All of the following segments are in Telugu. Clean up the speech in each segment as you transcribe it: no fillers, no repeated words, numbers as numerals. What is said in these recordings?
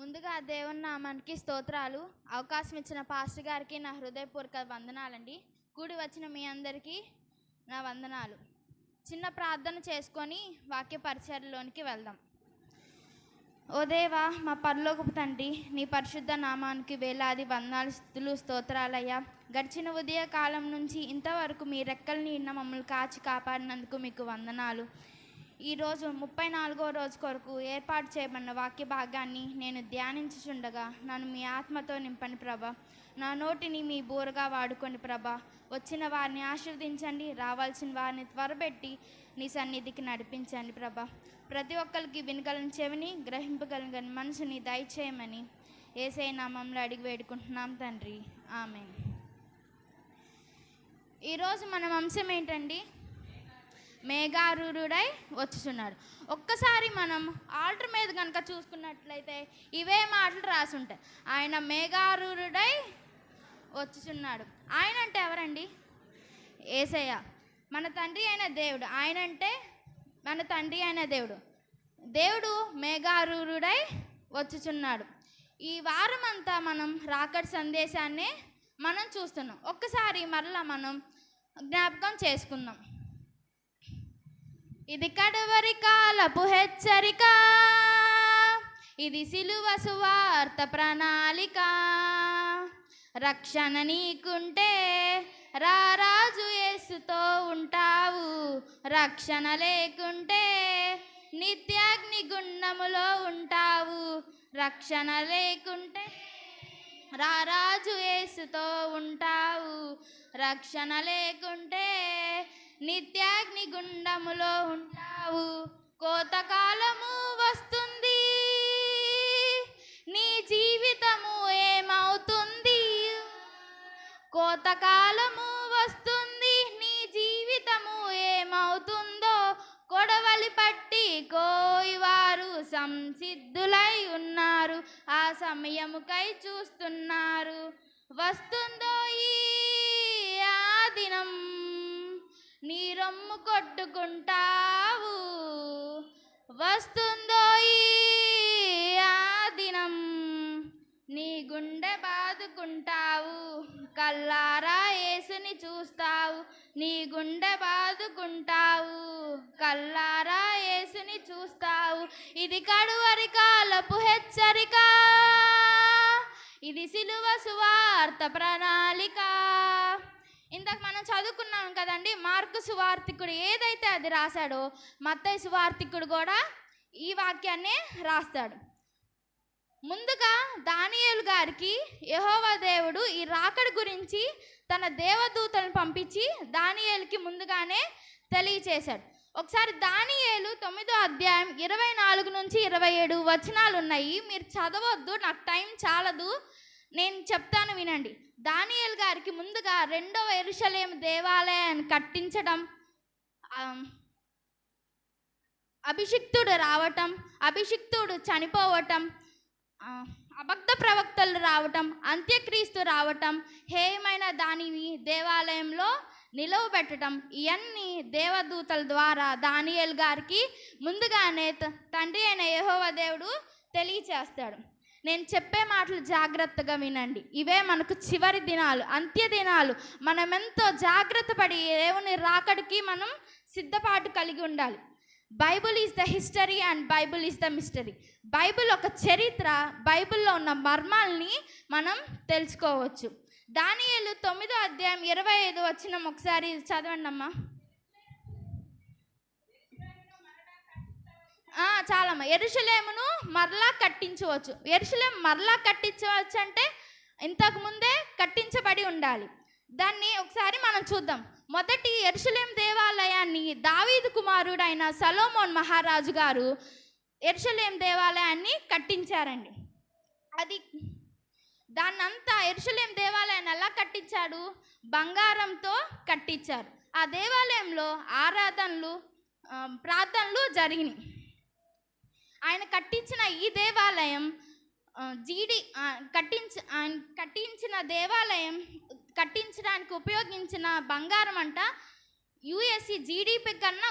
ముందుగా దేవుని నామానికి స్తోత్రాలు. అవకాశం ఇచ్చిన పాస్టర్ గారికి నా హృదయపూర్వక వందనాలండి. కూడి వచ్చిన మీ అందరికీ నా వందనాలు. చిన్న ప్రార్థన చేసుకొని వాక్య పరిచర్యలోనికి వెళ్దాం. ఓ దేవా, మా పరలోకపు తండ్రి, నీ పరిశుద్ధ నామానికి వేలాది వందనాలు, స్తుతులు, స్తోత్రాలయ్యా. గడిచిన ఉదయ కాలం నుంచి ఇంతవరకు మీ రెక్కల నీడన మమ్మల్ని కాచి కాపాడినందుకు మీకు వందనాలు. ఈరోజు 34వ రోజు కొరకు ఏర్పాటు చేయబడిన వాక్య భాగాన్ని నేను ధ్యానించుచుండగా నన్ను మీ ఆత్మతో నింపండి ప్రభా. నా నోటిని మీ బోరుగా వాడుకోండి ప్రభా. వచ్చిన వారిని ఆశీర్వదించండి, రావాల్సిన వారిని త్వరపెట్టి నీ సన్నిధికి నడిపించండి ప్రభా. ప్రతి ఒక్కరికి వినగలని చెవిని, గ్రహింపగలిగిన మనసుని దయచేయమని యేసయ్య నామములో అడిగి వేడుకుంటున్నాం తండ్రి, ఆమేన్. ఈరోజు మన అంశం ఏంటండి? మేఘారూఢుడై వచ్చుచున్నాడు. ఒక్కసారి మనం ఆల్టర్ మీద కనుక చూసుకున్నట్లయితే ఇవే మాటలు రాసి ఉంటాయి. ఆయన మేఘారూఢుడై వచ్చుచున్నాడు. ఆయన అంటే ఎవరండి? యేసయ్య, మన తండ్రి అయిన దేవుడు. ఆయన అంటే మన తండ్రి అయిన దేవుడు. దేవుడు మేఘారూఢుడై వచ్చుచున్నాడు. ఈ వారం అంతా మనం రాకడ సందేశాన్ని మనం చూస్తున్నాం. ఒక్కసారి మరలా మనం జ్ఞాపకం చేసుకుందాం. ఇది కడవరి కాలపు హెచ్చరిక, ఇది సిలువ సువార్త ప్రణాళిక. రక్షణ నీకుంటే రారాజు యేసుతో ఉంటావు, రక్షణ లేకుంటే నిత్యాగ్ని గుండములో ఉంటావు. రక్షణ లేకుంటే రారాజు యేసుతో ఉంటావు, రక్షణ లేకుంటే నిత్యాగ్ని గుండములో ఉంటావు. కోతకాలము వస్తుంది, నీ జీవితము ఏమవుతుంది? కోతకాలము వస్తుంది, నీ జీవితము ఏమవుతుందో కొడవలి పట్టి కోయివారు సంసిద్ధులై ఉన్నారు, ఆ సమయముకై చూస్తున్నారు. వస్తుందో ఈ ఆ దినం, నీ రొమ్ము కొట్టుకుంటావు. వస్తుందో ఈ ఆ దినం, నీ గుండె బాదుకుంటావు. కల్లారా యేసుని చూస్తావు, నీ గుండె బాదుకుంటావు. కల్లారా యేసుని చూస్తావు. ఇది కడువరి కాలపు హెచ్చరిక, ఇది సిలువ సువార్త ప్రణాళిక. ఇందాక మనం చదువుకున్నాం కదండి, మార్కు సువార్తికుడు ఏదైతే అది రాశాడో మత్తయి సువార్తికుడు కూడా ఈ వాక్యాన్ని రాస్తాడు. ముందుగా దానియేలు గారికి యెహోవా దేవుడు ఈ రాకడ గురించి తన దేవదూతలను పంపించి దానియేలుకి ముందుగానే తెలియచేశాడు. ఒకసారి దానియేలు 9వ అధ్యాయం 24 నుంచి 27 వచనాలు ఉన్నాయి. మీరు చదవద్దు, నాకు టైం చాలదు, నేను చెప్తాను వినండి. దానియేలు గారికి ముందుగా 2వ యెరూషలేము దేవాలయాన్ని కట్టించడం, అభిషిక్తుడు రావటం, అభిషిక్తుడు చనిపోవటం, అబద్ధ ప్రవక్తలు రావటం, అంత్యక్రీస్తు రావటం, హేయమైన దానిని దేవాలయంలో నిలవబెట్టడం, ఇవన్నీ దేవదూతల ద్వారా దానియేలు గారికి ముందుగానే తండ్రి అయిన యెహోవా దేవుడు తెలియచేస్తాడు. నేను చెప్పే మాటలు జాగ్రత్తగా వినండి. ఇవే మనకు చివరి దినాలు, అంత్య దినాలు. మనం ఎంతో జాగ్రత్త పడి దేవుని రాకడికి మనం సిద్ధపాటు కలిగి ఉండాలి. Bible is the history and Bible is the mystery. Bible ఒక చరిత్ర, బైబిల్లో ఉన్న మర్మాల్ని మనం తెలుసుకోవచ్చు. దానియేలు 9వ అధ్యాయం 25 వచనం ఒకసారి చదవండి అమ్మా. చాలమ్మా. యెరూషలేమును మరలా కట్టించవచ్చు. యెరూషలేము మరలా కట్టించవచ్చు అంటే ఇంతకు ముందే కట్టించబడి ఉండాలి. దాన్ని ఒకసారి మనం చూద్దాం. మొదటి యెరూషలేము దేవాలయాన్ని దావీదు కుమారుడైన సొలొమోన్ మహారాజు గారు యెరూషలేము దేవాలయాన్ని కట్టించారండి. దాన్నంతా యెరూషలేము దేవాలయాన్ని ఎలా కట్టించాడు? బంగారంతో కట్టించారు. ఆ దేవాలయంలో ఆరాధనలు, ప్రార్థనలు జరిగినాయి. ఆయన కట్టించిన ఈ దేవాలయం కట్టించిన దేవాలయం కట్టించడానికి ఉపయోగించిన బంగారం అంట యుఎస్సి జీడిపి కన్నా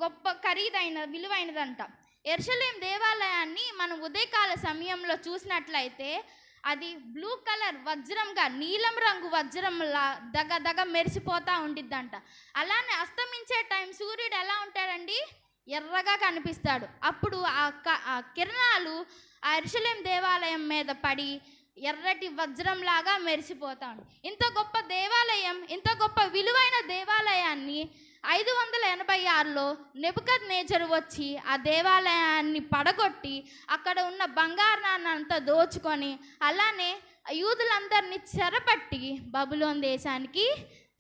గొప్ప ఖరీదైన విలువైనదంట. యెరూషలేం దేవాలయాన్ని మనం ఉదయకాల సమయంలో చూసినట్లయితే అది బ్లూ కలర్ వజ్రంగా, నీలం రంగు వజ్రంలా దగ దగ మెరిసిపోతూ ఉండిద్దంట. అలానే అస్తమించే టైం సూర్యుడు ఎలా ఉంటాడండి? ఎర్రగా కనిపిస్తాడు. అప్పుడు ఆ కిరణాలు ఆ యెరూషలేం దేవాలయం మీద పడి ఎర్రటి వజ్రంలాగా మెరిసిపోతాడు. ఇంత గొప్ప దేవాలయం, ఇంత గొప్ప విలువైన దేవాలయాన్ని 586లో నెబుకద్నెజరు వచ్చి ఆ దేవాలయాన్ని పడగొట్టి అక్కడ ఉన్న బంగారాన్ని అంతా దోచుకొని అలానే యూదులందరినీ చెరపట్టి బబులోన్ దేశానికి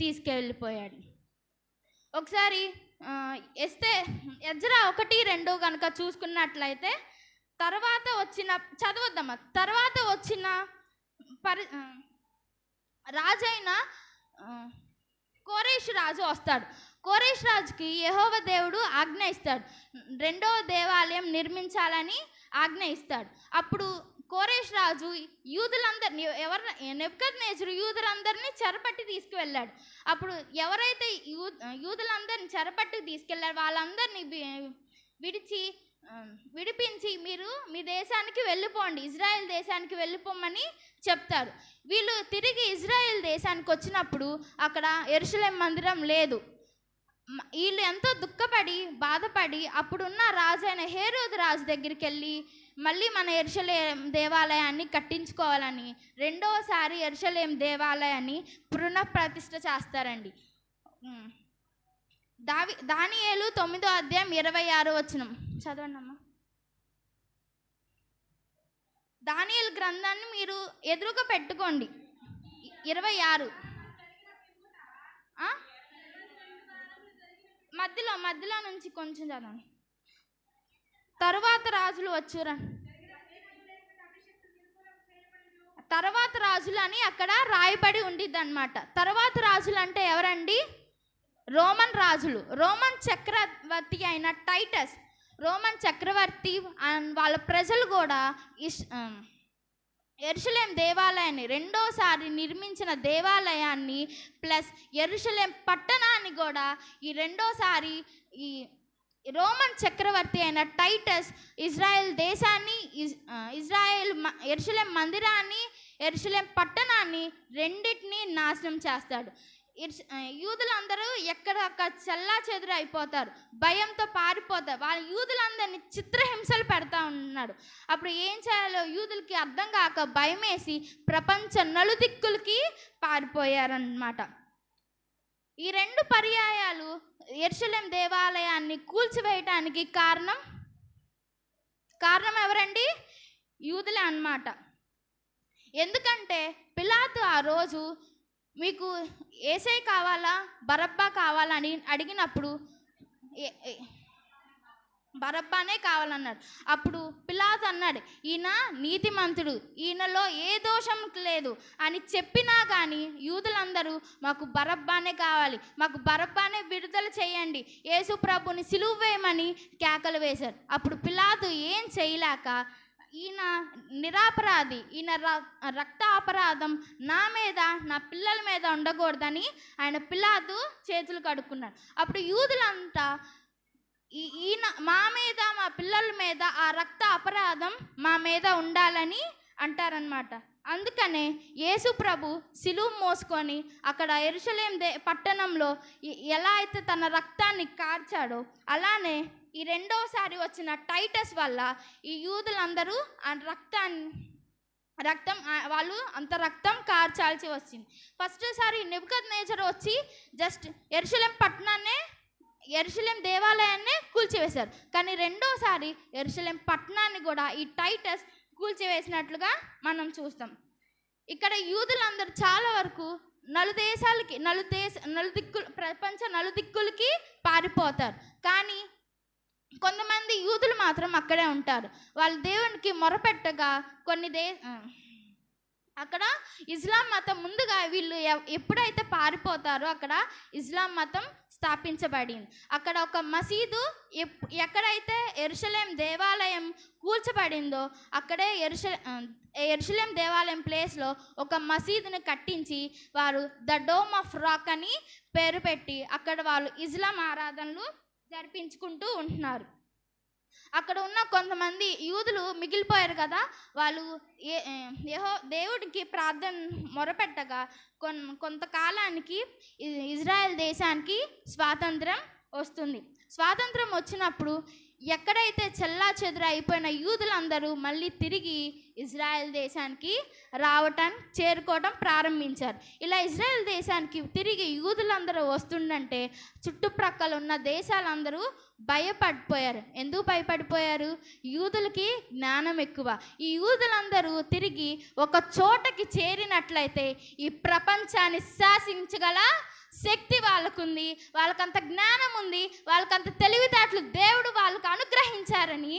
తీసుకెళ్ళిపోయాడు. ఒకసారి ఎజ్రా 1-2 కనుక చూసుకున్నట్లయితే తర్వాత వచ్చిన చదవద్దామా, తర్వాత వచ్చిన రాజైన కోరేషు రాజు వస్తాడు. కోరేష్ రాజుకి యెహోవా దేవుడు ఆజ్ఞ ఇస్తాడు, 2వ దేవాలయం నిర్మించాలని ఆజ్ఞ ఇస్తాడు. అప్పుడు కోరేష్ రాజు యూదులందరినీ నెబుకద్నెజరు యూదులందరినీ చెరపట్టి తీసుకువెళ్ళాడు. అప్పుడు ఎవరైతే యూదులందరినీ చెరపట్టి తీసుకెళ్ళారు వాళ్ళందరినీ విడిపించి మీరు మీ దేశానికి వెళ్ళిపోండి, ఇజ్రాయెల్ దేశానికి వెళ్ళిపోమని చెప్తారు. వీళ్ళు తిరిగి ఇజ్రాయెల్ దేశానికి వచ్చినప్పుడు అక్కడ యెరూషలేం మందిరం లేదు. వీళ్ళు ఎంతో దుఃఖపడి బాధపడి అప్పుడున్న రాజైన హేరోదు రాజు దగ్గరికి వెళ్ళి మళ్ళీ మన యెరూషలేం దేవాలయాన్ని కట్టించుకోవాలని 2వసారి యెరూషలేం దేవాలయాన్ని పునఃప్రతిష్ఠ చేస్తారండి. దానియేలు 9:26 చదవండి అమ్మా. దానియేలు గ్రంథాన్ని మీరు ఎదురుగా పెట్టుకోండి. 26 మధ్యలో నుంచి కొంచెం చదవండి. తరువాత రాజులు వచ్చురా, తర్వాత రాజులు అని అక్కడ రాయబడి ఉండిద్ది అనమాట. తర్వాత రాజులు అంటే ఎవరండి? రోమన్ రాజులు. రోమన్ చక్రవర్తి అయిన టైటస్, రోమన్ చక్రవర్తి వాళ్ళ ప్రజలు కూడా యెరూషలేం దేవాలయాన్ని 2వసారి నిర్మించిన దేవాలయాన్ని ప్లస్ యెరూషలేం పట్టణాన్ని కూడా ఈ 2వసారి ఈ రోమన్ చక్రవర్తి అయిన టైటస్ ఇజ్రాయెల్ దేశాన్ని, యెరూషలేం మందిరాన్ని, యెరూషలేం పట్టణాన్ని రెండింటినీ నాశనం చేస్తాడు. యూదులందరూ ఎక్కడక్కడ చెల్లా చెదురు అయిపోతారు, భయంతో పారిపోతారు. వాళ్ళ యూదులందరినీ చిత్రహింసలు పెడతా ఉన్నాడు. అప్పుడు ఏం చేయాలో యూదులకి అర్థం కాక భయమేసి ప్రపంచ నలుదిక్కులకి పారిపోయారన్నమాట. ఈ 2 పర్యాయాలు యెరూషలేం దేవాలయాన్ని కూల్చివేయటానికి కారణం ఎవరండి? యూదులే అన్నమాట. ఎందుకంటే పిలాతు ఆ రోజు మీకు యేసయ్య కావాలా బరబ్బా కావాలని అడిగినప్పుడు బరబ్బానే కావాలన్నాడు. అప్పుడు పిలాతు అన్నాడు, ఈయన నీతిమంతుడు, ఈయనలో ఏ దోషం లేదు అని చెప్పినా కానీ యూదులందరూ మాకు బరబ్బానే కావాలి, మాకు బరబ్బానే విడుదల చేయండి, యేసు ప్రభుని సిలువ వేయమని కేకలు వేశారు. అప్పుడు పిలాతు ఏం చేయలేక ఈయన నిరపరాధి, ఈయన రక్త అపరాధం నా మీద నా పిల్లల మీద ఉండకూడదని ఆయన పిలాతు చేతులు కడుక్కున్నాడు. అప్పుడు యూదులంతా ఈయన మా మీద మా పిల్లల మీద ఆ రక్త అపరాధం మా మీద ఉండాలని అంటారనమాట. అందుకనే యేసు ప్రభు సిలువ మోసుకొని అక్కడ యెరూషలేం పట్టణంలో ఎలా అయితే తన రక్తాన్ని కార్చాడో అలానే ఈ 2వసారి వచ్చిన టైటస్ వల్ల ఈ యూదులందరూ ఆ రక్తం వాళ్ళు అంత రక్తం కార్చాల్సి వచ్చింది. ఫస్ట్సారి నెబుకద్నెజరు వచ్చి జస్ట్ యెరూషలేం దేవాలయాన్ని కూల్చివేశారు. కానీ 2వసారి యెరూషలేం పట్టణాన్ని కూడా ఈ టైటస్ కూల్చివేసినట్లుగా మనం చూస్తాం. ఇక్కడ యూదులందరూ చాలా వరకు ప్రపంచ నలుదిక్కులకి పారిపోతారు. కానీ కొంతమంది యూదులు మాత్రం అక్కడే ఉంటారు. వాళ్ళు దేవునికి మొరపెట్టగా అక్కడ ఇస్లాం మతం ముందుగా వీళ్ళు ఎప్పుడైతే పారిపోతారో అక్కడ ఇస్లాం మతం స్థాపించబడింది. అక్కడ ఒక మసీదు ఎక్కడైతే యెరూషలేం దేవాలయం కూల్చబడిందో అక్కడే యెరూషలేం దేవాలయం ప్లేస్లో ఒక మసీదుని కట్టించి వారు ద డోమ్ ఆఫ్ రాక్ అని పేరు పెట్టి అక్కడ వాళ్ళు ఇస్లాం ఆరాధనలు జరిపించుకుంటూ ఉంటున్నారు. అక్కడ ఉన్న కొంతమంది యూదులు మిగిలిపోయారు కదా, వాళ్ళు దేవుడికి ప్రార్థన మొరపెట్టగా కొంతకాలానికి ఇజ్రాయెల్ దేశానికి స్వాతంత్రం వస్తుంది. స్వాతంత్రం వచ్చినప్పుడు ఎక్కడైతే చెల్లా చెదురు అయిపోయిన యూదులందరూ మళ్ళీ తిరిగి ఇజ్రాయెల్ దేశానికి చేరుకోవడం ప్రారంభించారు. ఇలా ఇజ్రాయెల్ దేశానికి తిరిగి యూదులందరూ వస్తుందంటే చుట్టుప్రక్కల ఉన్న దేశాలందరూ భయపడిపోయారు. ఎందుకు భయపడిపోయారు? యూదులకి జ్ఞానం ఎక్కువ. ఈ యూదులందరూ తిరిగి ఒక చోటకి చేరినట్లయితే ఈ ప్రపంచాన్ని శాసించగల శక్తి వాళ్ళకుంది, వాళ్ళకంత జ్ఞానం ఉంది, వాళ్ళకంత తెలివితేటలు దేవుడు వాళ్ళకు అనుగ్రహించారని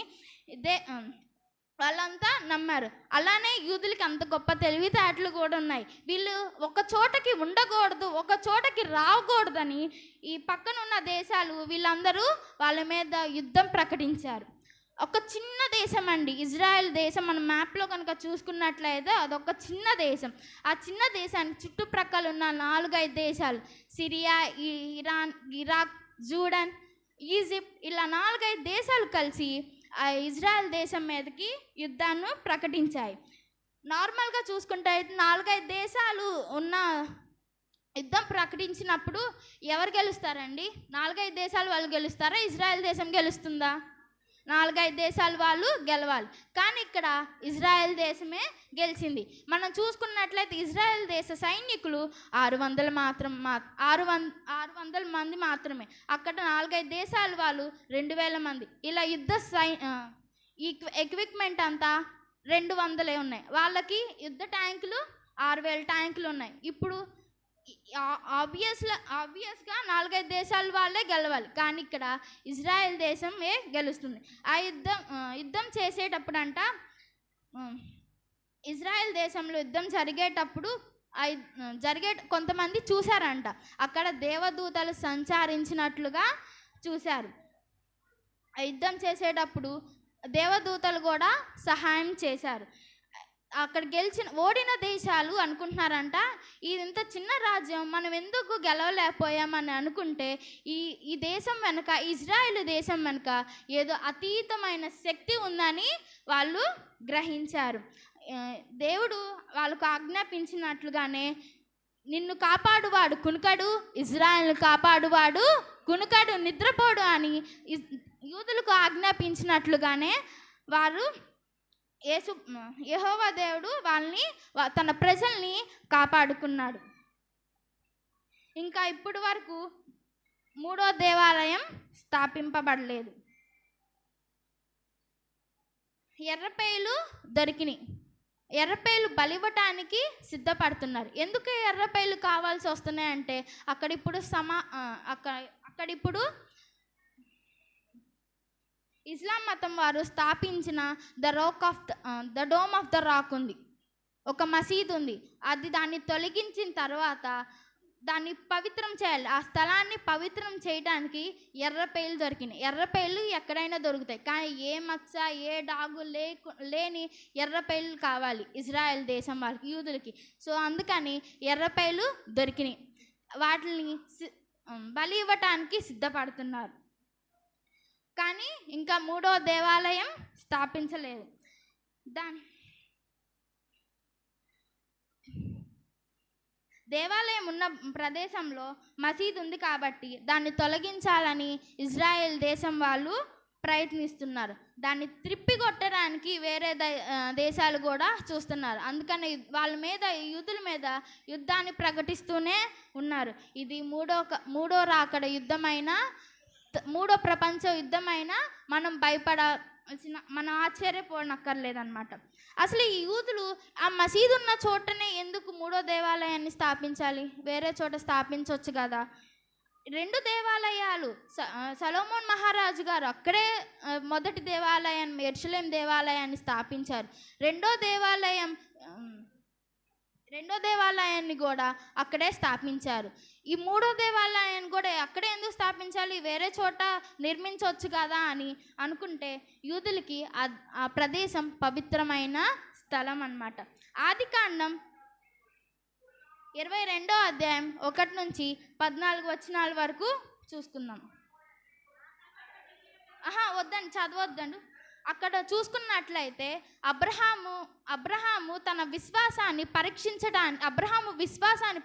వాళ్ళంతా నమ్మారు. అలానే యూదులకి అంత గొప్ప తెలివితేటలు కూడా ఉన్నాయి. వీళ్ళు ఒక చోటకి ఉండకూడదు, ఒక చోటకి రాకూడదని ఈ పక్కనున్న దేశాలు వీళ్ళందరూ వాళ్ళ మీద యుద్ధం ప్రకటించారు. ఒక చిన్న దేశం అండి ఇజ్రాయెల్ దేశం. మన మ్యాప్లో కనుక చూసుకున్నట్లయితే అదొక చిన్న దేశం. ఆ చిన్న దేశానికి చుట్టుప్రక్కల ఉన్న 4-5 దేశాలు, సిరియా, ఇరాన్, ఇరాక్, జూడన్, ఈజిప్ట్, ఇలా 4-5 దేశాలు కలిసి ఆ ఇజ్రాయెల్ దేశం మీదకి యుద్ధాన్ని ప్రకటించాయి. నార్మల్గా చూసుకుంటే 4-5 దేశాలు ఉన్న యుద్ధం ప్రకటించినప్పుడు ఎవరు గెలుస్తారండి? 4-5 దేశాలు వాళ్ళు గెలుస్తారా? ఇజ్రాయెల్ దేశం గెలుస్తుందా? 4-5 దేశాలు వాళ్ళు గెలవాలి. కానీ ఇక్కడ ఇజ్రాయెల్ దేశమే గెలిచింది. మనం చూసుకున్నట్లయితే ఇజ్రాయెల్ దేశ సైనికులు 600 మంది మాత్రమే. అక్కడ 4-5 దేశాల వాళ్ళు 2000 మంది. ఇలా ఎక్విప్మెంట్ అంతా 200 ఉన్నాయి. వాళ్ళకి యుద్ధ ట్యాంకులు 6000 ట్యాంకులు ఉన్నాయి. ఇప్పుడు ఆబ్వియస్గా 4-5 దేశాల వాళ్ళే గెలవాలి, కానీ ఇక్కడ ఇజ్రాయెల్ దేశమే గెలుస్తుంది. ఆ యుద్ధం చేసేటప్పుడు అంట, ఇజ్రాయెల్ దేశంలో యుద్ధం జరిగేటప్పుడు కొంతమంది చూశారంట, అక్కడ దేవదూతలు సంచరించినట్లుగా చూశారు. ఆ యుద్ధం చేసేటప్పుడు దేవదూతలు కూడా సహాయం చేశారు. అక్కడ ఓడిన దేశాలు అనుకుంటున్నారంట, ఇది ఇంత చిన్న రాజ్యం, మనం ఎందుకు గెలవలేకపోయామని అనుకుంటే ఈ దేశం వెనుక, ఇజ్రాయెల్ దేశం వెనుక ఏదో అతీతమైన శక్తి ఉందని వాళ్ళు గ్రహించారు. దేవుడు వాళ్ళకు ఆజ్ఞాపించినట్లుగానే నిన్ను కాపాడువాడు కునుకడు, ఇజ్రాయెల్ను కాపాడువాడు కునుకడు, నిద్రపోడు అని యూదులకు ఆజ్ఞాపించినట్లుగానే వారు యెహోవా దేవుడు వాళ్ళని, తన ప్రజల్ని కాపాడుకున్నాడు. ఇంకా ఇప్పుడు వరకు 3వ దేవాలయం స్థాపింపబడలేదు. ఎర్రపేలు దొరికినాయి. ఎర్రపేలు బలివ్వటానికి సిద్ధపడుతున్నారు. ఎందుకు ఎర్రపేలు కావాల్సి వస్తున్నాయంటే అక్కడిప్పుడు ఇస్లాం మతం వారు స్థాపించిన the dome of the rock ఉంది, ఒక మసీద్ ఉంది. దాన్ని తొలగించిన తర్వాత దాన్ని పవిత్రం చేయాలి. ఆ స్థలాన్ని పవిత్రం చేయడానికి ఎర్రపేలు దొరికినాయి. ఎర్రపేలు ఎక్కడైనా దొరుకుతాయి, కానీ ఏ మచ్చ ఏ డాగు లేని ఎర్రపేలు కావాలి ఇజ్రాయెల్ దేశం వాళ్ళకి, యూదులకి. సో అందుకని ఎర్రపేలు దొరికినాయి. వాటిని బలి ఇవ్వటానికి సిద్ధపడుతున్నారు. కానీ ఇంకా 3వ దేవాలయం స్థాపించలేదు. దేవాలయం ఉన్న ప్రదేశంలో మసీద్ ఉంది కాబట్టి దాన్ని తొలగించాలని ఇజ్రాయెల్ దేశం వాళ్ళు ప్రయత్నిస్తున్నారు. దాన్ని త్రిప్పికొట్టడానికి వేరే దేశాలు కూడా చూస్తున్నారు. అందుకని వాళ్ళ మీద, యూదుల మీద యుద్ధాన్ని ప్రకటిస్తూనే ఉన్నారు. ఇది మూడో రాకడ యుద్ధమైన, 3వ ప్రపంచ యుద్ధమైనా మనం ఆశ్చర్యపోనక్కర్లేదన్నమాట. అసలు ఈ యూదులు ఆ మసీదు ఉన్న చోటనే ఎందుకు 3వ దేవాలయాన్ని స్థాపించాలి? వేరే చోట స్థాపించవచ్చు కదా. 2 దేవాలయాలు సొలొమోన్ మహారాజు గారు అక్కడే మొదటి దేవాలయాన్ని, యెరూషలేం దేవాలయాన్ని స్థాపించారు. రెండో దేవాలయాన్ని కూడా అక్కడే స్థాపించారు. ఈ 3వ దేవాలయాన్ని కూడా అక్కడే ఎందుకు స్థాపించాలి? వేరే చోట నిర్మించవచ్చు కదా అని అనుకుంటే యూదులకి ఆ ప్రదేశం పవిత్రమైన స్థలం అన్నమాట. ఆదికాండం 22వ అధ్యాయం 1 నుంచి 14 వచనాల వరకు చూసుకుందాం. వద్దండి, చదవద్దండి. అక్కడ చూసుకున్నట్లయితే అబ్రహాము తన విశ్వాసాన్ని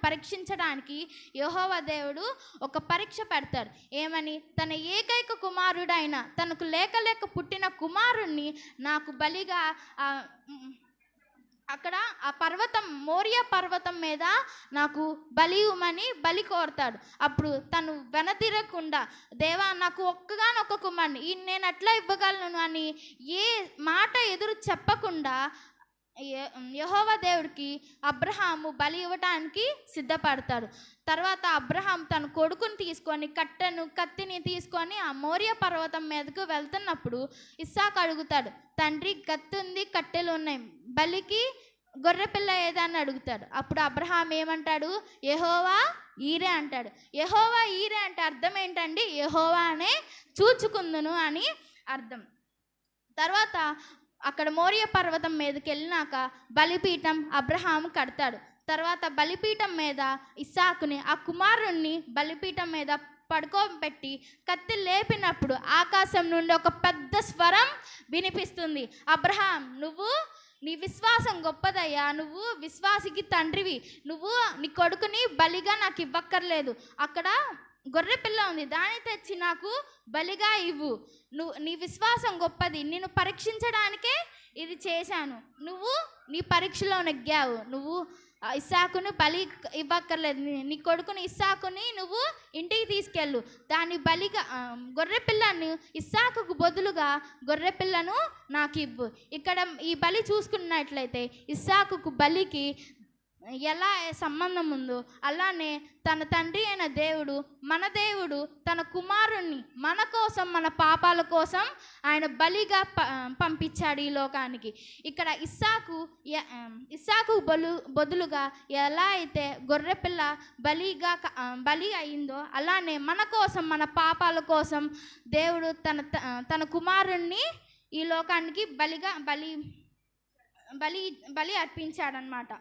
పరీక్షించడానికి యెహోవా దేవుడు ఒక పరీక్ష పెడతాడు. ఏమని? తన ఏకైక కుమారుడైన, తనకు లేక పుట్టిన కుమారుణ్ణి నాకు బలిగా అక్కడ ఆ పర్వతం, మోరియా పర్వతం మీద నాకు బలి ఇవ్వమని బలి కోరుతాడు. అప్పుడు తను వెనతిరగకుండా, దేవా నాకు ఒక్కగానొక్క కుమారుని నేను ఎట్లా ఇవ్వగలను అని ఏ మాట ఎదురు చెప్పకుండా యెహోవా దేవుడికి అబ్రహాము బలి ఇవ్వటానికి సిద్ధపడతాడు. తర్వాత అబ్రహాం తన కొడుకుని తీసుకొని కత్తిని తీసుకొని ఆ మోరియా పర్వతం మీదకు వెళ్తున్నప్పుడు ఇస్సాకు అడుగుతాడు, తండ్రి కత్తి ఉంది, కట్టెలు ఉన్నాయి, బలికి గొర్రెపిల్ల ఏదని అడుగుతాడు. అప్పుడు అబ్రహాం ఏమంటాడు? యెహోవా ఈరే అంటాడు. యెహోవా ఈరే అంటే అర్థం ఏంటండి? యెహోవా అనే చూచుకుందును అని అర్థం. తర్వాత అక్కడ మోరియా పర్వతం మీదకి వెళ్ళినాక బలిపీఠం అబ్రహాం కడతాడు. తర్వాత బలిపీఠం మీద ఇస్సాకుని, ఆ కుమారుణ్ణి బలిపీఠం మీద పడుకోబెట్టి కత్తి లేపినప్పుడు ఆకాశం నుండి ఒక పెద్ద స్వరం వినిపిస్తుంది. అబ్రహాం, నీ విశ్వాసం గొప్పదయ్యా, నువ్వు విశ్వాసికి తండ్రివి, నువ్వు నీ కొడుకుని బలిగా నాకు ఇవ్వక్కర్లేదు, అక్కడ గొర్రె పిల్ల ఉంది, దాన్ని తెచ్చి నాకు బలిగా ఇవ్వు, నీ విశ్వాసం గొప్పది, నేను పరీక్షించడానికే ఇది చేశాను, నువ్వు నీ పరీక్షలో నెగ్గావు, నువ్వు ఇస్సాకును బలి ఇవ్వక్కర్లేదు, నీ కొడుకుని ఇస్సాకుని నువ్వు ఇంటికి తీసుకెళ్ళు, దాన్ని బలిగా గొర్రెపిల్లను ఇస్సాకుకు బదులుగా గొర్రెపిల్లను నాకు ఇవ్వు. ఇక్కడ ఈ బలి చూసుకున్నట్లయితే ఇస్సాకుకు బలికి ఎలా సంబంధం ఉందో అలానే తన తండ్రి అయిన దేవుడు, మన దేవుడు తన కుమారుణ్ణి మన కోసం, మన పాపాల కోసం ఆయన బలిగా పంపించాడు ఈ లోకానికి. ఇక్కడ ఇస్సాకు బదులుగా ఎలా అయితే గొర్రెపిల్ల బలి అయిందో అలానే మన కోసం, మన పాపాల కోసం దేవుడు తన కుమారుణ్ణి ఈ లోకానికి బలి అర్పించాడనమాట.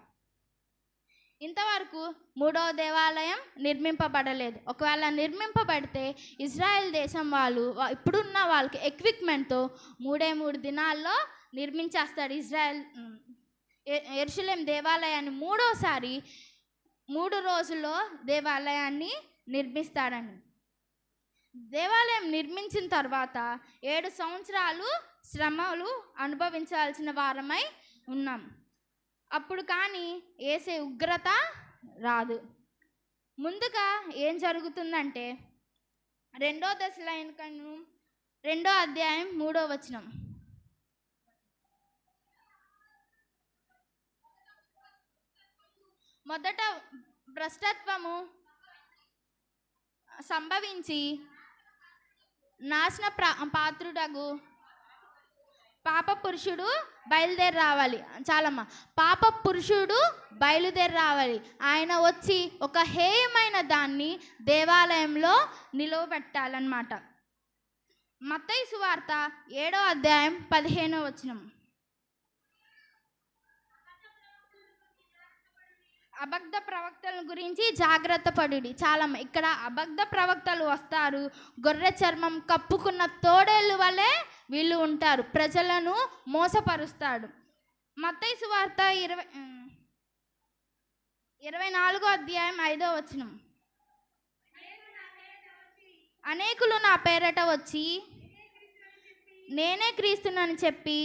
ఇంతవరకు మూడవ దేవాలయం నిర్మింపబడలేదు. ఒకవేళ నిర్మింపబడితే ఇజ్రాయెల్ దేశం వాళ్ళు, ఇప్పుడున్న వాళ్ళకి ఎక్విప్మెంట్తో 3 దినాల్లో నిర్మించేస్తాడు యెరూషలేం దేవాలయాన్ని. మూడోసారి 3 రోజుల్లో దేవాలయాన్ని నిర్మిస్తాడని. దేవాలయం నిర్మించిన తర్వాత 7 సంవత్సరాలు శ్రమలు అనుభవించాల్సిన వారమై ఉన్నాం. అప్పుడు కానీ యేసే ఉగ్రత రాదు. ముందుగా ఏం జరుగుతుందంటే 2 దశలోనికను 2వ అధ్యాయం 3వ వచనం. మొదట భ్రష్టత్వము సంభవించి నాశన పాత్రుడగు పాప పురుషుడు బయలుదేరి రావాలి. చాలమ్మా, పాప పురుషుడు బయలుదేరి రావాలి. ఆయన వచ్చి ఒక హేయమైన దాన్ని దేవాలయంలో నిలవబెట్టాలన్నమాట. మత్తయి సువార్త 7వ అధ్యాయం 15వ వచనం. అబద్ధ ప్రవక్తల గురించి జాగ్రత్త పడుడి. చాలా ఇక్కడ అబద్ధ ప్రవక్తలు వస్తారు, గొర్రె చర్మం కప్పుకున్న తోడేళ్ళు వలె వీళ్ళు ఉంటారు, ప్రజలను మోసపరుస్తాడు. మత్తయి సువార్త 24వ అధ్యాయం 5వ వచనం. అనేకులు నా పేరట వచ్చి నేనే క్రీస్తునని చెప్పి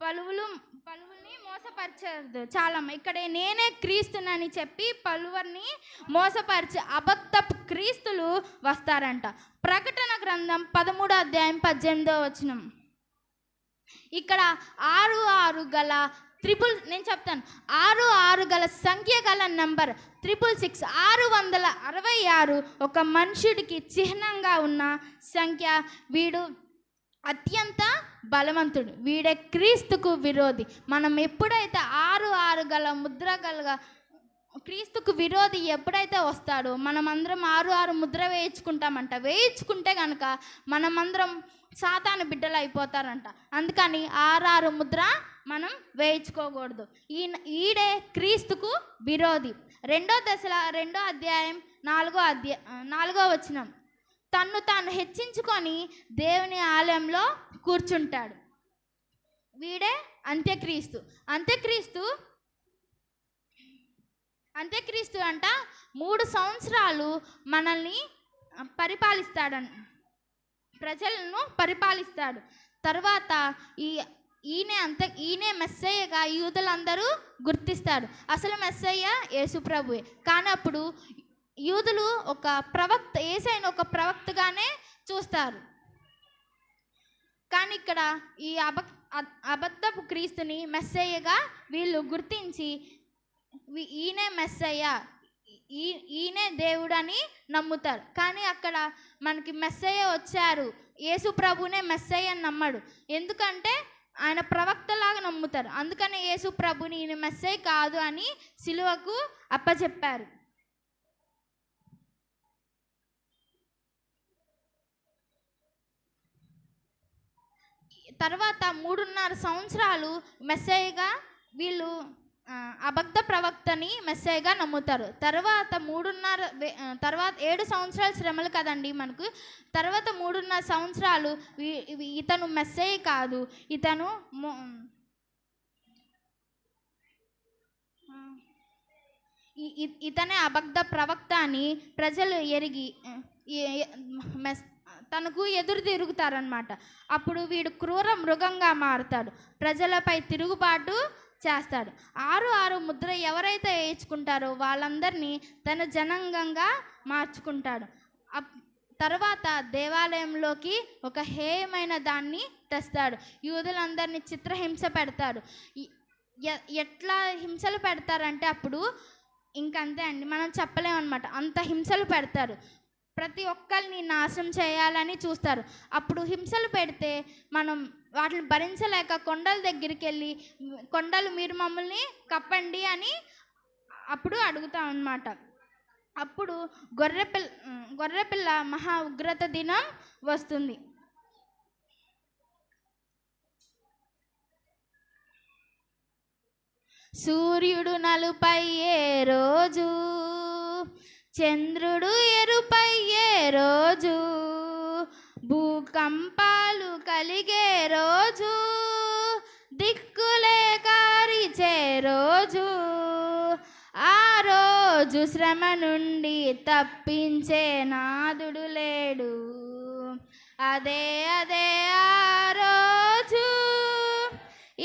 పలువురిని మోసపరచదు. చాలా ఇక్కడ నేనే క్రీస్తునని చెప్పి పలువురిని మోసపరిచి అబద్ధపు క్రీస్తులు వస్తారంట. ప్రకటన గ్రంథం 13వ అధ్యాయం 18వ వచనం. ఇక్కడ 6 గల నేను చెప్తాను, 6 గల సంఖ్య గల నంబర్ 666 666 ఒక మనుషుడికి చిహ్నంగా ఉన్న సంఖ్య. వీడు అత్యంత బలవంతుడు, వీడే క్రీస్తుకు విరోధి. మనం ఎప్పుడైతే 6 గల ముద్ర గల క్రీస్తుకు విరోధి ఎప్పుడైతే వస్తాడో మనమందరం 6 ముద్ర వేయించుకుంటామంట. వేయించుకుంటే కనుక మనమందరం సాతాను బిడ్డలు అయిపోతారంట. అందుకని 6 ముద్ర మనం వేయించుకోకూడదు. ఈడే క్రీస్తుకు విరోధి. 2వ అధ్యాయం 4వ వచనం. తన్ను తాను హెచ్చించుకొని దేవుని ఆలయంలో కూర్చుంటాడు. వీడే అంత్యక్రీస్తు. అంత్యక్రీస్తు అంట 3 సంవత్సరాలు మనల్ని ప్రజలను పరిపాలిస్తాడు. తర్వాత ఈయనే మెస్సయ్యగా యూదులందరూ గుర్తిస్తాడు. అసలు మెస్సయ్య యేసు ప్రభువే. కానీ అప్పుడు యూదులు యేసయ్యను ఒక ప్రవక్తగానే చూస్తారు. కానీ ఇక్కడ ఈ అబద్ధపు క్రీస్తుని మెస్సయ్యగా వీళ్ళు గుర్తించి ఈయనే మెస్సయ్య, ఈయనే దేవుడు అని నమ్ముతారు. కానీ అక్కడ మనకి మెస్సయ్య వచ్చారు, యేసు ప్రభునే మెస్సయ్య అని నమ్మడు. ఎందుకంటే ఆయన ప్రవక్తలాగా నమ్ముతారు. అందుకని యేసు ప్రభుని ఈయన మెస్సయ్య కాదు అని సిలువకు అప్పచెప్పారు. తర్వాత 3.5 సంవత్సరాలు మెస్సయ్యగా వీళ్ళు అబద్ధ ప్రవక్తని మెస్సయ్యగా నమ్ముతారు. తర్వాత 7 సంవత్సరాలు శ్రమలు కదండి మనకు. తర్వాత 3.5 సంవత్సరాలు ఇతను మెస్సయ్య కాదు, ఇతనే అబద్ధ ప్రవక్త అని ప్రజలు ఎరిగి తనకు ఎదురు తిరుగుతారనమాట. అప్పుడు వీడు క్రూర మృగంగా మారుతాడు, ప్రజలపై తిరుగుబాటు చేస్తాడు. 6 ముద్ర ఎవరైతే వేయించుకుంటారో వాళ్ళందరినీ తన జనాంగంగా మార్చుకుంటాడు. తర్వాత దేవాలయంలోకి ఒక హేయమైన దాన్ని తెస్తాడు. యూదులందరినీ చిత్రహింస పెడతాడు. ఎట్లా హింసలు పెడతారంటే అప్పుడు ఇంకంతే అండి, మనం చెప్పలేమన్నమాట. అంత హింసలు పెడతారు. ప్రతి ఒక్కరిని నాశనం చేయాలని చూస్తారు. అప్పుడు హింసలు పెడితే మనం వాటిని భరించలేక కొండల దగ్గరికి వెళ్ళి, కొండలు మీరు మమ్మల్ని కప్పండి అని అప్పుడు అడుగుతాం అన్నమాట. అప్పుడు గొర్రెపిల్ల మహా ఉగ్రత దినం వస్తుంది. సూర్యుడు నలుపయ్యే రోజు, చంద్రుడు ఎరుపయ్యే రోజు, భూకంపాలు కలిగే రోజు, దిక్కులే కారిచే రోజు, ఆ రోజు శ్రమ నుండి తప్పించే నాదుడు లేడు. అదే ఆ రోజు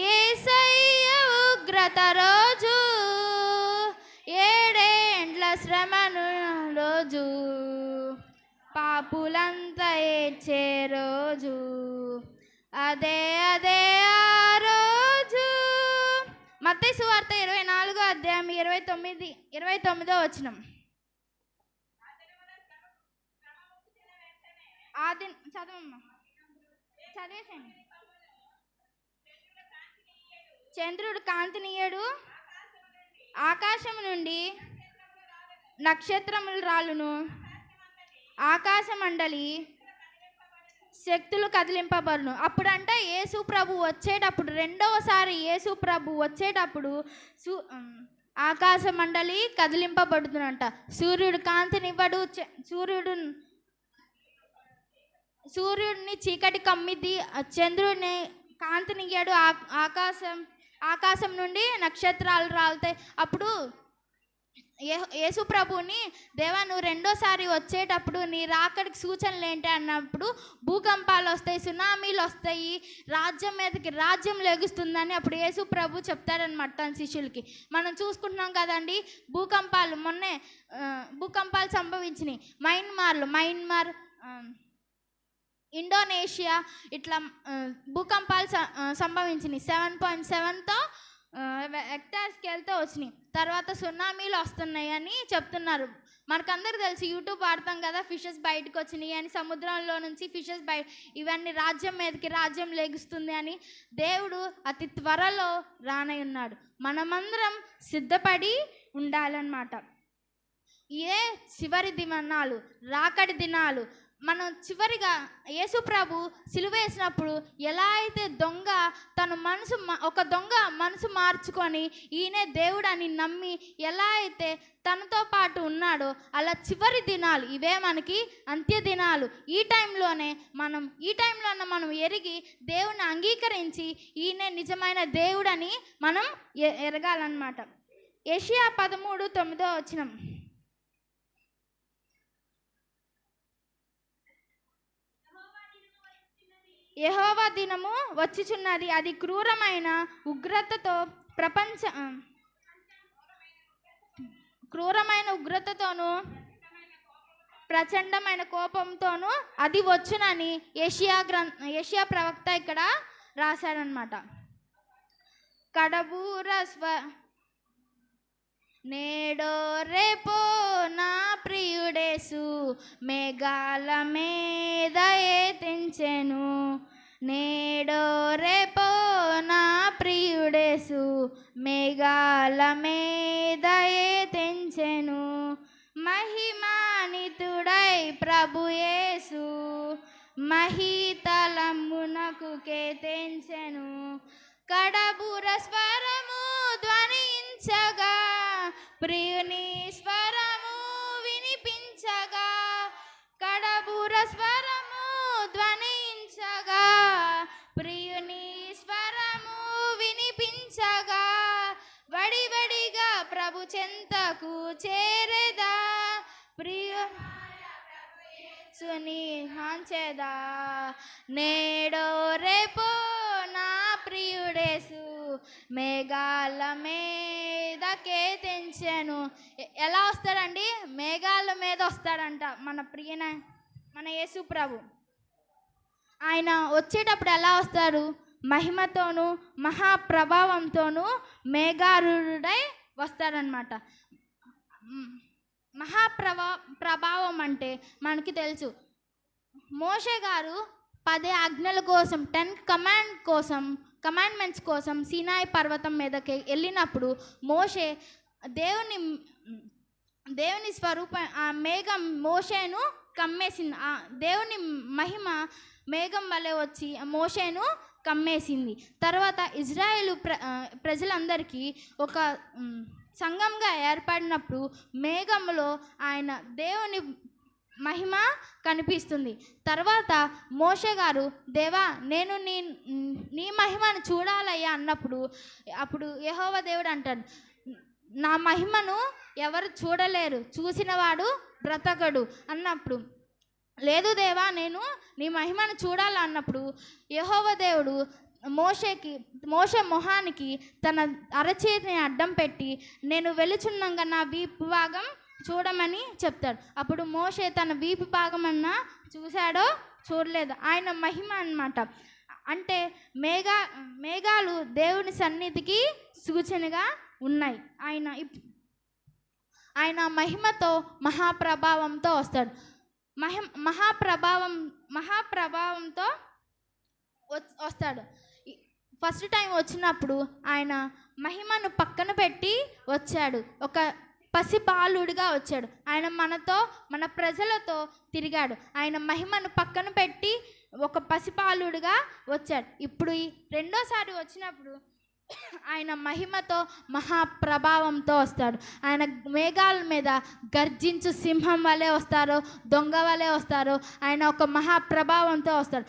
యేసయ్య ఉగ్రత రోజు, 7 ఏండ్ల శ్రమను రోజు, పాపులంతా ఏడ్చే రోజు. అదే ఆ రోజు. మత్తయి సువార్త 24వ అధ్యాయం 29వ వచనం. చదవమ్మా, చదివేసండి. చంద్రుడు కాంతినియ్యడు, ఆకాశం నుండి నక్షత్రములు రాలును, ఆకాశ మండలి శక్తులు కదిలింపబడును. అప్పుడంటే యేసు ప్రభు వచ్చేటప్పుడు, రెండవసారి యేసు ప్రభు వచ్చేటప్పుడు ఆకాశ మండలి కదిలింపబడుతుందంట. సూర్యుడు కాంతినివ్వడు, సూర్యుడిని చీకటి కమ్మిది, చంద్రుడిని కాంతినియ్యాడు, ఆకాశం నుండి నక్షత్రాలు రాలుతాయి. అప్పుడు యేసు ప్రభుని, దేవా నువ్వు రెండోసారి వచ్చేటప్పుడు నీ రాకడికి సూచనలు ఏంటి అన్నప్పుడు భూకంపాలు వస్తాయి, సునామీలు వస్తాయి, రాజ్యం మీదకి రాజ్యం లెగుస్తుందని అప్పుడు యేసు ప్రభు చెప్తాడనమాట తన శిష్యులకి. మనం చూసుకుంటున్నాం కదండి, మొన్నే భూకంపాలు సంభవించినాయి. మయన్మార్, ఇండోనేషియా ఇట్లా భూకంపాలు సంభవించినాయి. 7.7తో హెక్టార్ స్కేల్తో వచ్చినాయి. తర్వాత సునామీలు వస్తున్నాయి అని చెప్తున్నారు. మనకందరూ తెలుసు, యూట్యూబ్ వాడతాం కదా, ఫిషెస్ బయటకు వచ్చినాయి అని, సముద్రంలో నుంచి ఫిషెస్ ఇవన్నీ రాజ్యం మీదకి రాజ్యం లెగుస్తుంది అని. దేవుడు అతి త్వరలో రానై ఉన్నాడు. మనమందరం సిద్ధపడి ఉండాలన్నమాట. చివరి దినాలు, రాకడి దినాలు, మనం చివరిగా యేసు ప్రభు సిలువ వేసినప్పుడు ఎలా అయితే దొంగ తన ఒక దొంగ మనసు మార్చుకొని ఈయనే దేవుడు అని నమ్మి ఎలా అయితే తనతో పాటు ఉన్నాడో, అలా చివరి దినాలు ఇవే మనకి అంత్య దినాలు. ఈ టైంలోనే మనం ఎరిగి దేవుని అంగీకరించి ఈయనే నిజమైన దేవుడని మనం ఎరగాలన్నమాట. యెషయా 13:9 యెహోవా దినము వచ్చుచున్నది, అది క్రూరమైన ఉగ్రతతోనూ ప్రచండమైన కోపంతోనూ అది వచ్చునని యెషయా ప్రవక్త ఇక్కడ రాశాడనమాట. నేడో రేపో నా ప్రియుడేసు మేఘాల మీద తెంచెను. నేడో రేపో నా ప్రియుడేసు మేఘాల మీద తెంచెను. మహిమానితుడై ప్రభుయేసు మహితలమునకు తెంచెను. కడబూర స్వరము ధ్వనించగా ప్రియుని స్వరము వినిపించగా, కడబూర స్వరము ధ్వనించగా ప్రియుని స్వరము వినిపించగా, వడివడిగా ప్రభు చెంతకు చేరేదా ప్రియుని హాంచేదా. నేడో రేపో నా ప్రియుడేసు మేఘాల మీదకే తెంచెను. ఎలా వస్తాడండి? మేఘాల మీద వస్తాడంట మన యేసు ప్రభు. ఆయన వచ్చేటప్పుడు ఎలా వస్తారు? మహిమతోనూ మహాప్రభావంతోనూ మేఘారూఢుడై వస్తాడనమాట. ప్రభావం అంటే మనకి తెలుసు. మోషే గారు 10 ఆజ్ఞల కోసం 10 కమాండ్మెంట్స్ కోసం సీనాయి పర్వతం మీదకి వెళ్ళినప్పుడు మోషే దేవుని స్వరూపం ఆ మేఘం మోషేను కమ్మేసింది. ఆ దేవుని మహిమ మేఘం వలె వచ్చి మోషేను కమ్మేసింది. తర్వాత ఇజ్రాయేలు ప్రజలందరికీ ఒక సంఘంగా ఏర్పడినప్పుడు మేఘంలో ఆయన దేవుని మహిమ కనిపిస్తుంది. తర్వాత మోషే గారు, దేవా నేను నీ మహిమను చూడాలయ్యా అప్పుడు యెహోవా దేవుడు అంటాడు, నా మహిమను ఎవరు చూడలేరు, చూసినవాడు బ్రతకడు అన్నప్పుడు, లేదు దేవా నేను నీ మహిమను చూడాలన్నప్పుడు యెహోవా దేవుడు మోషే మొహానికి తన అరచేతిని అడ్డం పెట్టి, నేను వెలుచున్నంగా నా వీపు భాగం చూడమని చెప్తాడు. అప్పుడు మోషే తన వీపు భాగమన్నా చూశాడో చూడలేదు. ఆయన మహిమ అన్నమాట. అంటే మేఘాలు దేవుని సన్నిధికి సూచనగా ఉన్నాయి. ఆయన మహిమతో మహాప్రభావంతో వస్తాడు. మహాప్రభావంతో వస్తాడు. ఫస్ట్ టైం వచ్చినప్పుడు ఆయన మహిమను పక్కన పెట్టి వచ్చాడు. ఒక పసిబాలుడిగా వచ్చాడు. ఆయన మన ప్రజలతో తిరిగాడు. ఆయన మహిమను పక్కన పెట్టి ఒక పసిబాలుడిగా వచ్చాడు. ఇప్పుడు ఈ రెండోసారి వచ్చినప్పుడు ఆయన మహిమతో మహాప్రభావంతో వస్తాడు. ఆయన మేఘాల మీద గర్జించు సింహం వలె వస్తారు, దొంగ వలె వస్తారు. ఆయన ఒక మహాప్రభావంతో వస్తాడు.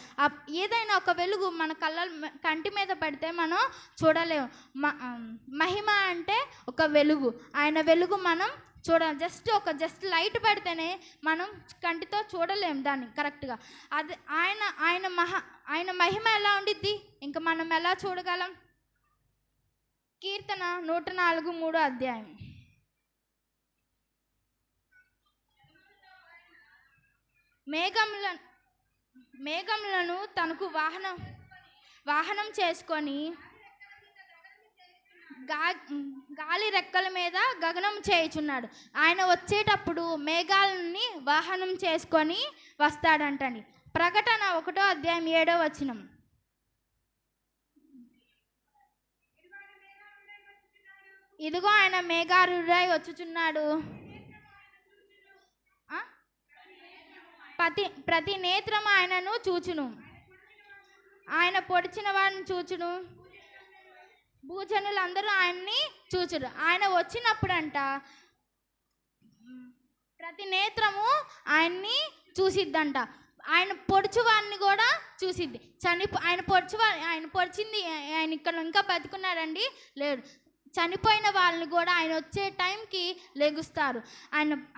ఏదైనా ఒక వెలుగు మన కంటి మీద పడితే మనం చూడలేము. మహిమ అంటే ఒక వెలుగు. ఆయన వెలుగు మనం జస్ట్ లైట్ పెడితేనే మనం కంటితో చూడలేము దాన్ని కరెక్ట్గా. అది ఆయన మహిమ ఎలా ఉండిద్ది, ఇంకా మనం ఎలా చూడగలం? కీర్తన 104:3 మేఘములను తనకు వాహనం చేసుకొని గాలి రెక్కల మీద గగనం చేయుచున్నాడు. ఆయన వచ్చేటప్పుడు మేఘాలని వాహనం చేసుకొని వస్తాడంటండి. ప్రకటన 1:7 ఇదిగో ఆయన మేఘారూఢుడై వచ్చుచున్నాడు. ప్రతి నేత్రం ఆయనను చూచును, ఆయన పొడిచిన వారిని చూచును, భూజనులందరూ ఆయన్ని చూచురు. ఆయన వచ్చినప్పుడంట ప్రతి నేత్రము ఆయన్ని చూసిద్దంట. ఆయన పొడుచువాడిని కూడా చూసిద్ది. ఆయన పొడిచింది ఆయన ఇక్కడ ఇంకా బతుకున్నాడండి, లేడు. చనిపోయిన వాళ్ళని కూడా ఆయన వచ్చే టైంకి లెగుస్తారు.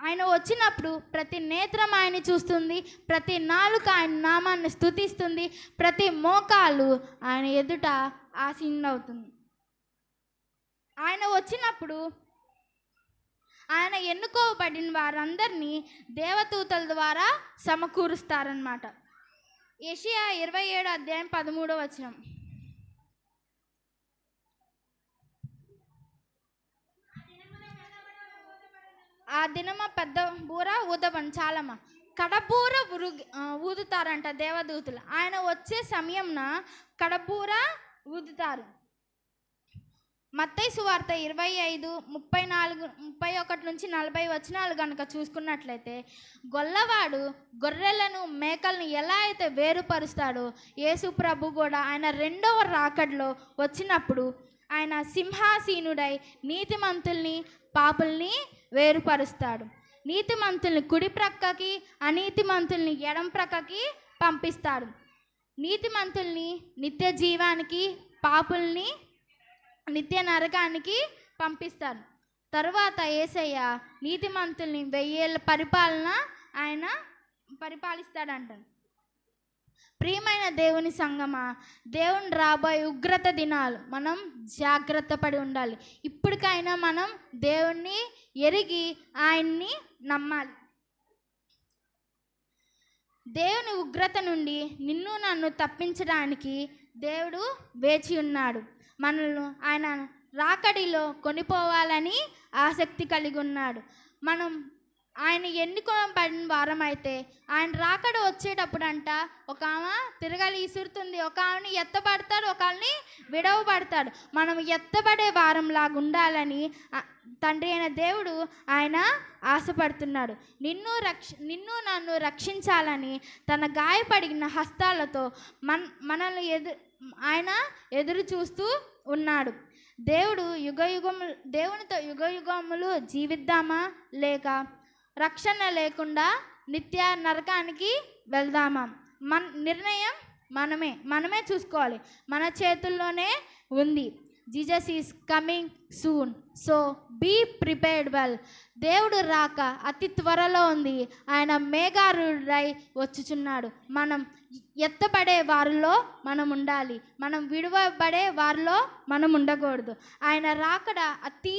ఆయన వచ్చినప్పుడు ప్రతి నేత్రం ఆయన చూస్తుంది, ప్రతి నాలుక ఆయన నామాన్ని స్తుతిస్తుంది, ప్రతి మోకాలు ఆయన ఎదుట ఆసీనవుతుంది. ఆయన వచ్చినప్పుడు ఆయన ఎన్నుకోబడిన వారందరినీ దేవదూతల ద్వారా సమకూరుస్తారనమాట. యెషయా 27:13. ఆ దినమ పెద్ద బూర ఊదబడి చాలమ్మ కడబూర ఊదుతారంట దేవదూతలు. ఆయన వచ్చే సమయంన కడబూర ఊదుతారు. మత్తయి సువార్త 25:31-40 కనుక చూసుకున్నట్లయితే, గొల్లవాడు గొర్రెలను మేకలను ఎలా అయితే వేరుపరుస్తాడో, యేసు ప్రభు కూడా ఆయన రెండవ రాకడలో వచ్చినప్పుడు ఆయన సింహాసీనుడై నీతిమంతుల్ని పాపుల్ని వేరుపరుస్తాడు. నీతిమంతుల్ని కుడి ప్రక్కకి, అనీతిమంతుల్ని ఎడం ప్రక్కకి పంపిస్తాడు. నీతిమంతుల్ని నిత్య జీవానికి, పాపుల్ని నిత్య నరకానికి పంపిస్తాడు. తరువాత యేసయ్య నీతిమంతుల్ని 1000 ఏళ్ళ పరిపాలన ఆయన పరిపాలిస్తాడంట. ప్రియమైన దేవుని సంగమా, దేవుని రాబోయే ఉగ్రత దినాలు మనం జాగ్రత్త పడి ఉండాలి. ఇప్పటికైనా మనం దేవుణ్ణి ఎరిగి ఆయన్ని నమ్మాలి. దేవుని ఉగ్రత నుండి నిన్ను నన్ను తప్పించడానికి దేవుడు వేచి ఉన్నాడు. మనల్ని ఆయన రాకడిలో కొనిపోవాలని ఆసక్తి కలిగి ఉన్నాడు. మనం ఆయన ఎన్నుకోబడిన వారం అయితే ఆయన రాకడ వచ్చేటప్పుడంట ఒక ఆమె తిరగలి ఇసురుతుంది, ఒక ఆమెని ఎత్తబడతాడు, ఒక ఆమెని విడవబడతాడు. మనం ఎత్తబడే వారంలాగా ఉండాలని తండ్రి అయిన దేవుడు ఆయన ఆశపడుతున్నాడు. నిన్ను నన్ను రక్షించాలని తన గాయపడిన హస్తాలతో మనల్ని ఆయన ఎదురు చూస్తూ ఉన్నాడు. దేవునితో యుగయుగములు జీవిద్దామా, లేక రక్షణ లేకుండా నిత్య నరకానికి వెళ్దామా? మన నిర్ణయం మనమే చూసుకోవాలి. మన చేతుల్లోనే ఉంది. Jesus is coming soon, so be prepared well. దేవుడు రాక అతి త్వరలో ఉంది. ఆయన మేఘారూఢుడై వచ్చుచున్నాడు. మనం ఎత్తబడే వారిలో మనం ఉండాలి, మనం విడువబడే వారిలో మనం ఉండకూడదు. ఆయన రాకడ అతి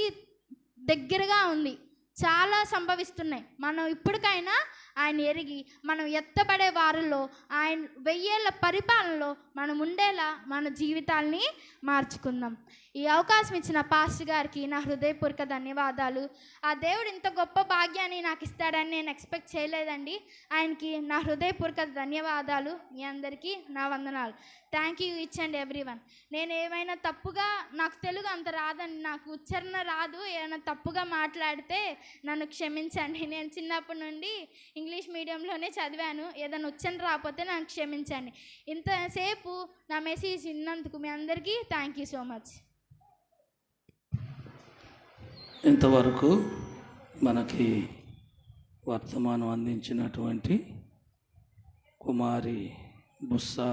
దగ్గరగా ఉంది, చాలా సంభవిస్తున్నాయి. మనం ఇప్పటికైనా ఆయన ఎరిగి మనం ఎత్తబడే వారిలో, ఆయన 1000 ఏళ్ళ పరిపాలనలో మనం ఉండేలా మన జీవితాల్ని మార్చుకుందాం. ఈ అవకాశం ఇచ్చిన పాస్టర్ గారికి నా హృదయపూర్వక ధన్యవాదాలు. ఆ దేవుడు ఇంత గొప్ప భాగ్యాన్ని నాకు ఇస్తాడని నేను ఎక్స్పెక్ట్ చేయలేదండి. ఆయనకి నా హృదయపూర్వక ధన్యవాదాలు. మీ అందరికీ నా వందనాలు. Thank you each and everyone. నేను ఏమైనా తప్పుగా, నాకు తెలుగు అంత రాదండి, నాకు ఉచ్చారణ రాదు, ఏమైనా తప్పుగా మాట్లాడితే నన్ను క్షమించండి. నేను చిన్నప్పటి నుండి ఇంగ్లీష్ మీడియంలోనే చదివాను. ఏదైనా ఉచ్చారణ రాకపోతే నన్ను క్షమించండి. ఇంతసేపు నా మెసేజ్ విన్నందుకు మీ అందరికీ థ్యాంక్ యూ సో మచ్. ఇంతవరకు మనకి వర్తమానం అందించినటువంటి కుమారి బుస్సా